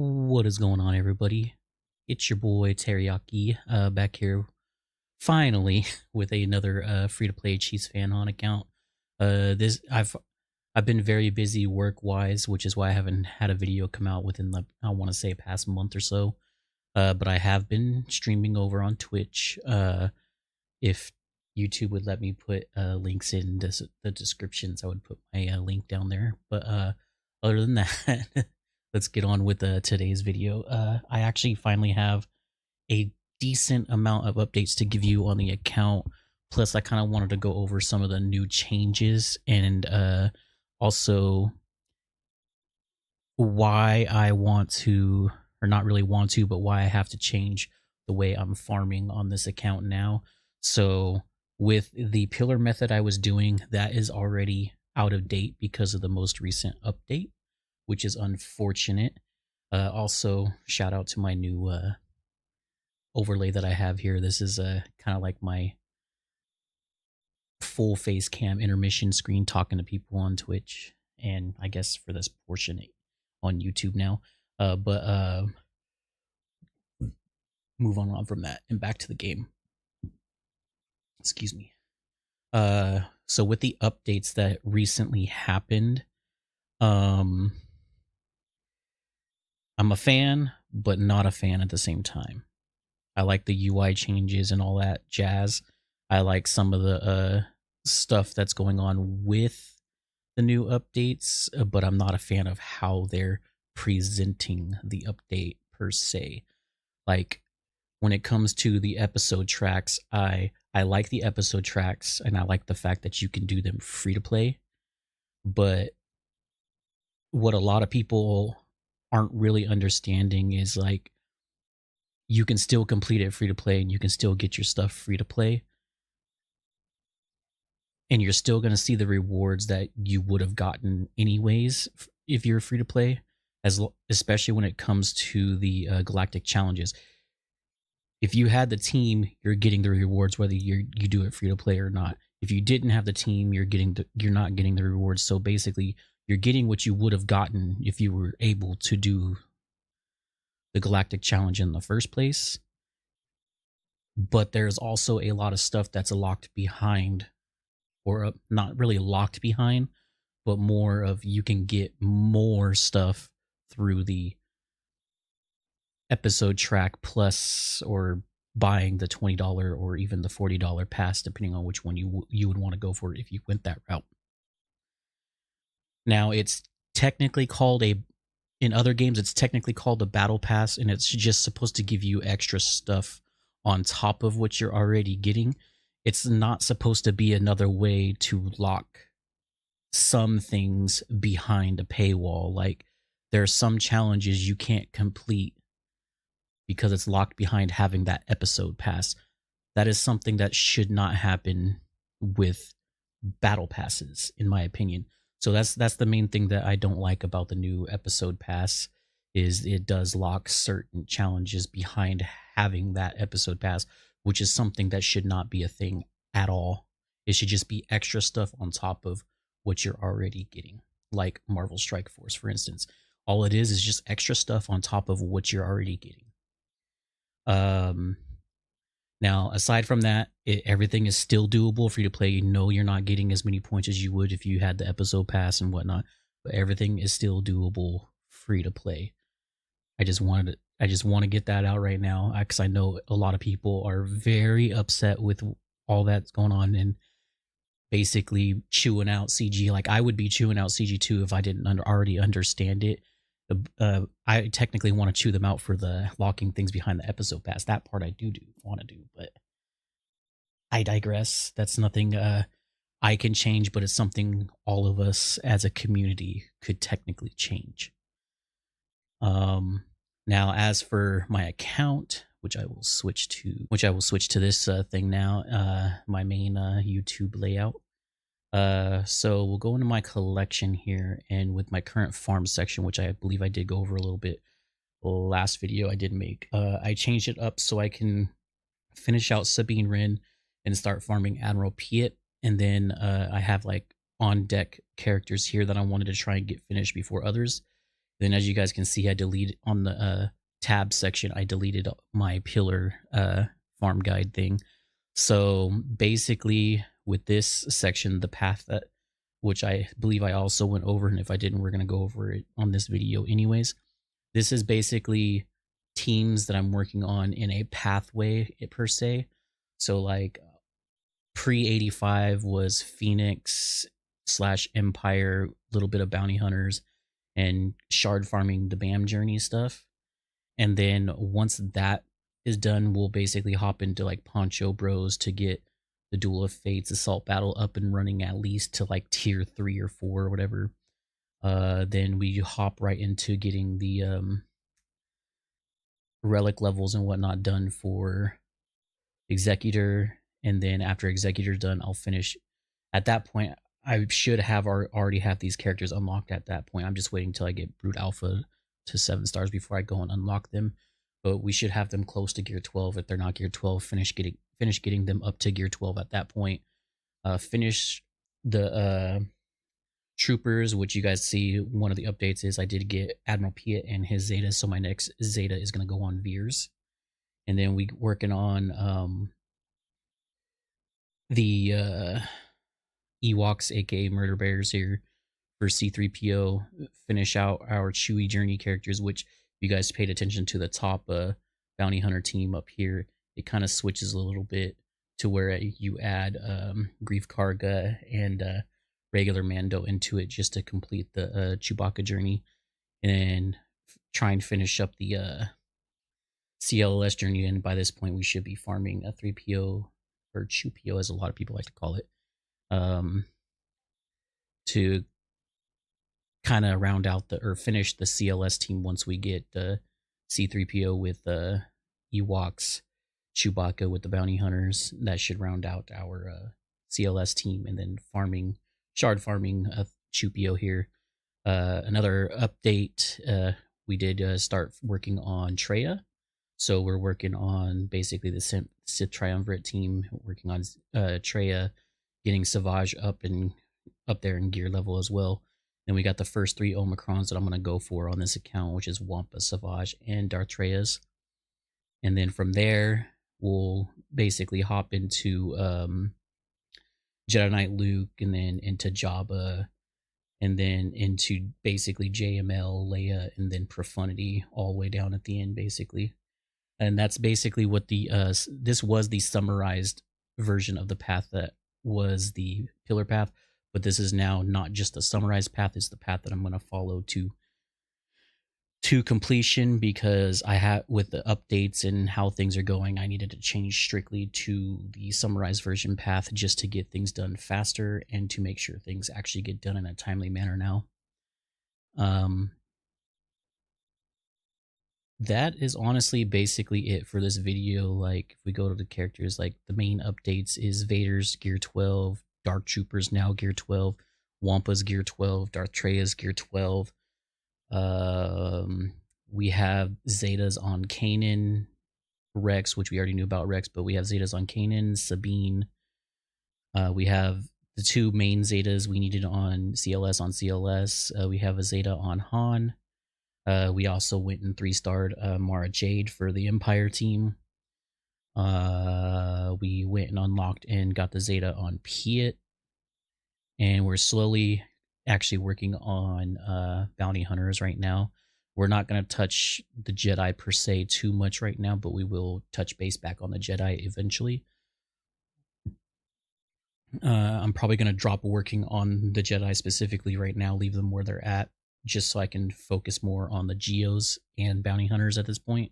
What is going on, everybody? It's your boy Teriyaki, back here finally with another free-to-play Chiefs fan on account. This I've been very busy work-wise, which is why I haven't had a video come out within the, I want to say, past month or so. But I have been streaming over on Twitch. If YouTube would let me put links in the descriptions, I would put my link down there. But other than that, let's get on with today's video. I actually finally have a decent amount of updates to give you on the account. Plus, I kind of wanted to go over some of the new changes and also why I want to, or not really want to, but why I have to change the way I'm farming on this account now. So with the pillar method I was doing, that is already out of date because of the most recent update, which is unfortunate. Also, shout out to my new overlay that I have here. This is kind of like my full face cam intermission screen talking to people on Twitch, and I guess for this portion on YouTube now. But move on from that and back to the game. Excuse me. So with the updates that recently happened, I'm a fan, but not a fan at the same time. I like the UI changes and all that jazz. I like some of the stuff that's going on with the new updates, but I'm not a fan of how they're presenting the update per se. Like when it comes to the episode tracks, I like the episode tracks and I like the fact that you can do them free to play. But what a lot of people aren't really understanding is like you can still complete it free to play and you can still get your stuff free to play. And you're still going to see the rewards that you would have gotten anyways if you're free to play, especially when it comes to the galactic challenges. If you had the team, you're getting the rewards whether you do it free to play or not. If you didn't have the team, you're not getting the rewards. So basically, you're getting what you would have gotten if you were able to do the galactic challenge in the first place. But there's also a lot of stuff that's locked behind, or not really locked behind, but more of you can get more stuff through the episode track plus, or buying the $20 or even the $40 pass, depending on which one you would want to go for if you went that route. Now, it's technically called in other games, it's technically called a battle pass, and it's just supposed to give you extra stuff on top of what you're already getting. It's not supposed to be another way to lock some things behind a paywall. Like there are some challenges you can't complete because it's locked behind having that episode pass. That is something that should not happen with battle passes, in my opinion. So that's the main thing that I don't like about the new episode pass, is it does lock certain challenges behind having that episode pass, which is something that should not be a thing at all. It should just be extra stuff on top of what you're already getting, like Marvel Strike Force, for instance. All it is just extra stuff on top of what you're already getting. Now, aside from that, everything is still doable free to play. You know, you're not getting as many points as you would if you had the episode pass and whatnot, but everything is still doable free to play. I just want to get that out right now, because I know a lot of people are very upset with all that's going on and basically chewing out CG. Like I would be chewing out CG too if I didn't already understand it. I technically want to chew them out for the locking things behind the episode pass. That part I do want to do, but I digress. That's nothing I can change, but it's something all of us as a community could technically change. Now, as for my account, which I will switch to this thing now, my main YouTube layout. So we'll go into my collection here, and with my current farm section, which I believe I did go over a little bit last video I did make, I changed it up so I can finish out Sabine Wren and start farming Admiral Piet. And then I have like on deck characters here that I wanted to try and get finished before others. Then, as you guys can see, I deleted on the tab section, I deleted my pillar farm guide thing. So basically, with this section, the path that, which I believe I also went over, and if I didn't, we're going to go over it on this video anyways. This is basically teams that I'm working on in a pathway per se. So like pre 85 was Phoenix slash Empire, little bit of bounty hunters, and shard farming the BAM journey stuff. And then once that is done, we'll basically hop into like Poncho Bros to get the Duel of Fates Assault Battle up and running at least to like tier 3 or 4 or whatever. Then we hop right into getting the relic levels and whatnot done for Executor. And then after Executor's done, I'll finish. At that point, I should have already have these characters unlocked at that point. I'm just waiting till I get Brute Alpha to 7 stars before I go and unlock them. But we should have them close to gear 12. If they're not gear 12, finish getting them up to gear 12 at that point. Finish the troopers, which you guys see. One of the updates is I did get Admiral Piet and his Zeta, so my next Zeta is going to go on Veers. And then we working on the Ewoks, aka Murder Bears here for C3PO. Finish out our Chewie journey characters, which you guys paid attention to the top bounty hunter team up here. It kind of switches a little bit to where you add Grief Karga and regular Mando into it just to complete the Chewbacca journey, and try and finish up the CLS journey. And by this point, we should be farming a 3PO or Chew-PO, as a lot of people like to call it, to kind of round out or finish the CLS team once we get C3PO with Ewoks, Chewbacca with the bounty hunters. That should round out our CLS team, and then shard farming Chew-PO here. Another update, we did start working on Traya. So we're working on basically the Sith Triumvirate team, working on Traya, getting Savage up there in gear level as well. Then we got the first 3 Omicrons that I'm going to go for on this account, which is Wampa, Savage, and Darth Treyas. And then from there, we'll basically hop into Jedi Knight Luke, and then into Jabba, and then into basically JML, Leia, and then Profundity all the way down at the end, basically. And that's basically what the this was the summarized version of the path that was the pillar path, but this is now not just the summarized path, it's the path that I'm going to follow to completion, because I had, with the updates and how things are going, I needed to change strictly to the summarized version path just to get things done faster and to make sure things actually get done in a timely manner now. That is honestly basically it for this video. Like, if we go to the characters, like the main updates is Vader's gear 12, Dark Troopers now gear 12, Wampa's gear 12, Darth Treya's gear 12. We have Zetas on Kanan, Rex, which we already knew about Rex, but we have Zetas on Kanan, Sabine. We have the 2 main Zetas we needed on CLS. We have a Zeta on Han. We also went and 3-starred Mara Jade for the Empire team. We went and unlocked and got the Zeta on Piet. And we're slowly actually working on bounty hunters right now. We're not going to touch the Jedi per se too much right now, but we will touch base back on the Jedi eventually. I'm probably going to drop working on the Jedi specifically right now, leave them where they're at, just so I can focus more on the Geos and bounty hunters at this point.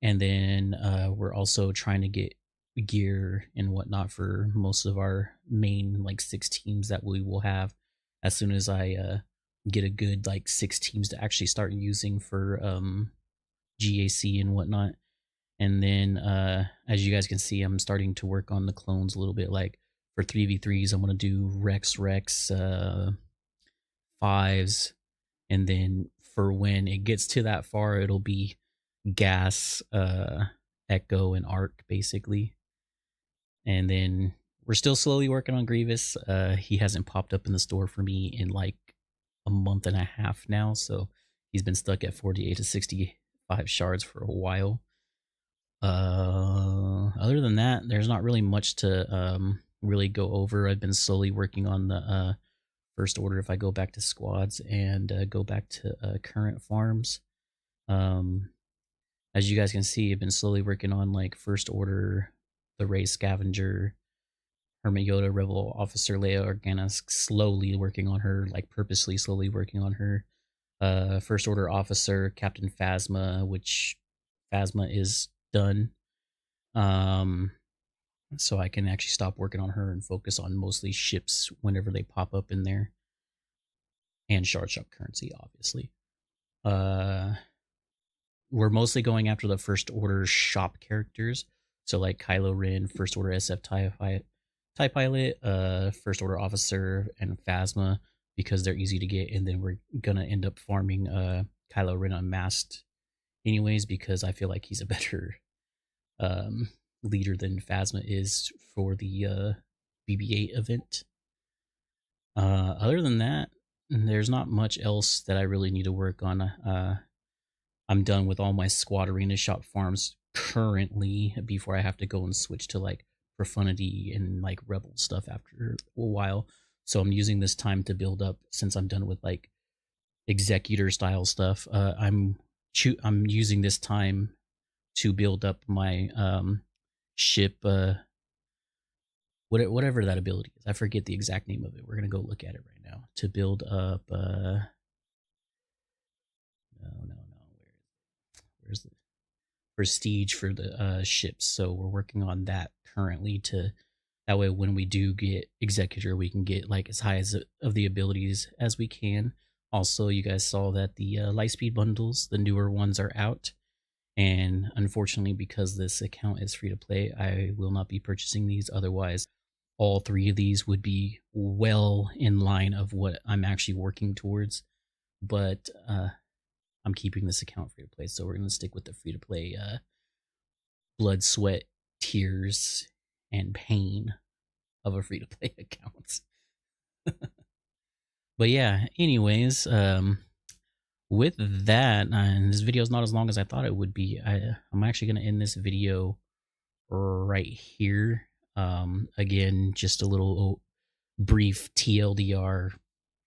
And then we're also trying to get gear and whatnot for most of our main like 6 teams that we will have, as soon as I get a good like 6 teams to actually start using for GAC and whatnot. And then as you guys can see, I'm starting to work on the clones a little bit. Like for 3v3s, I'm going to do Rex 5s, and then for when it gets to that far, it'll be Gas, Echo, and Arc basically. And then we're still slowly working on Grievous. He hasn't popped up in the store for me in like a month and a half now, so He's been stuck at 48 to 65 shards for a while. Other than that, there's not really much to really go over. I've been slowly working on the first order. If I go back to squads and go back to current farms, um, as you guys can see, I've been slowly working on like first order, the Ray Scavenger, Hermit Yoda, Rebel Officer Leia Organa, slowly working on her, like purposely slowly working on her. First Order Officer, Captain Phasma, which Phasma is done. So I can actually stop working on her and focus on mostly ships whenever they pop up in there. And Shard Shop currency, obviously. We're mostly going after the First Order shop characters. So like Kylo Ren, First Order SF TIE Pilot, First Order Officer, and Phasma, because they're easy to get, and then we're gonna end up farming Kylo Ren Unmasked anyways, because I feel like he's a better leader than Phasma is for the BB-8 event. Other than that, there's not much else that I really need to work on. I'm done with all my squad arena shop farms currently before I have to go and switch to like Profundity and like Rebel stuff after a while. So I'm using this time to build up, since I'm done with like executor style stuff. I'm using this time to build up my ship, whatever that ability is. I forget the exact name of it. We're gonna go look at it right now to build up. No. Where's the prestige for the ships? So we're working on that currently, to that way when we do get executor, we can get like as high as of the abilities as we can. Also, you guys saw that the Lightspeed bundles, the newer ones, are out. And unfortunately, because this account is free to play, I will not be purchasing these. Otherwise, all three of these would be well in line of what I'm actually working towards. But I'm keeping this account free to play, so we're going to stick with the free to play blood, sweat, tears, and pain of a free to play account. But yeah, anyways, with that, and this video is not as long as I thought it would be. I'm actually going to end this video right here. Again, just a little brief TLDR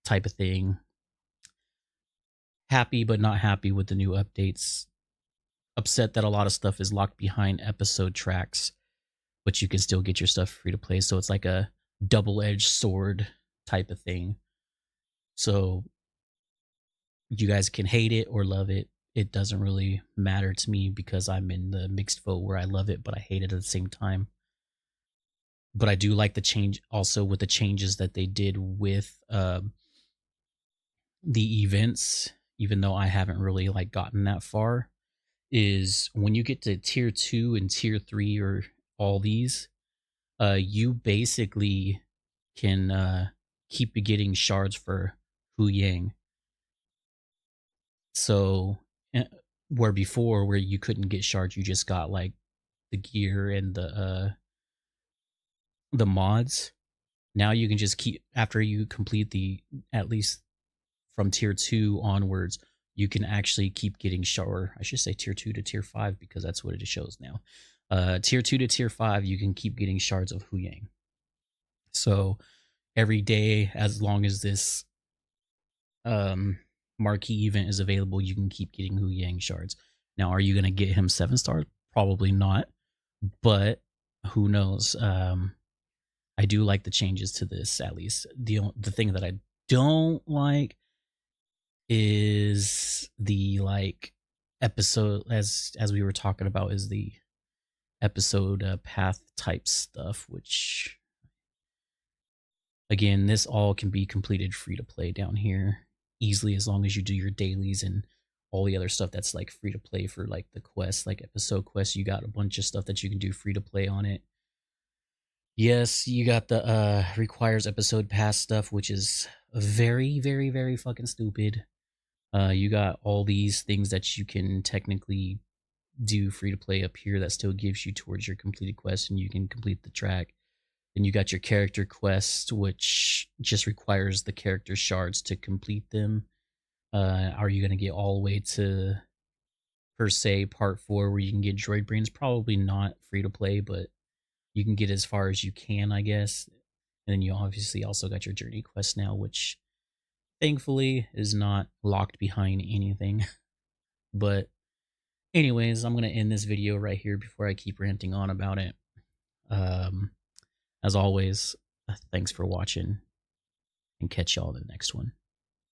type of thing. Happy but not happy with the new updates. Upset that a lot of stuff is locked behind episode tracks, but you can still get your stuff free to play. So it's like a double-edged sword type of thing. So you guys can hate it or love it. It doesn't really matter to me, because I'm in the mixed vote where I love it, but I hate it at the same time. But I do like the change also with the changes that they did with the events, even though I haven't really like gotten that far, is when you get to tier 2 and tier 3 or all these, you basically can keep getting shards for Hu Yang. So where before, where you couldn't get shards, you just got like the gear and the mods. Now you can just keep, after you complete the, at least from tier 2 onwards, you can actually keep getting shard. I should say tier 2 to tier 5, because that's what it shows now. Tier 2 to tier 5, you can keep getting shards of Hu Yang. So every day, as long as this marquee event is available, you can keep getting Hu Yang shards. Now, are you going to get him 7 stars? Probably not, but who knows? I do like the changes to this, at least. The thing that I don't like is the like episode, as we were talking about, is the episode path type stuff, which again, this all can be completed free to play down here easily, as long as you do your dailies and all the other stuff that's like free to play for like the quests, like episode quests. You got a bunch of stuff that you can do free to play on it. Yes, you got the requires episode pass stuff, which is very, very, very fucking stupid. You got all these things that you can technically do free to play up here that still gives you towards your completed quest, and you can complete the track. Then you got your character quest, which just requires the character shards to complete them. Are you gonna get all the way to per se part 4 where you can get droid brains? Probably not free to play, but you can get as far as you can, I guess. And then you obviously also got your journey quest now, which thankfully is not locked behind anything. But anyways, I'm gonna end this video right here before I keep ranting on about it. Um, as always, thanks for watching, and catch y'all in the next one.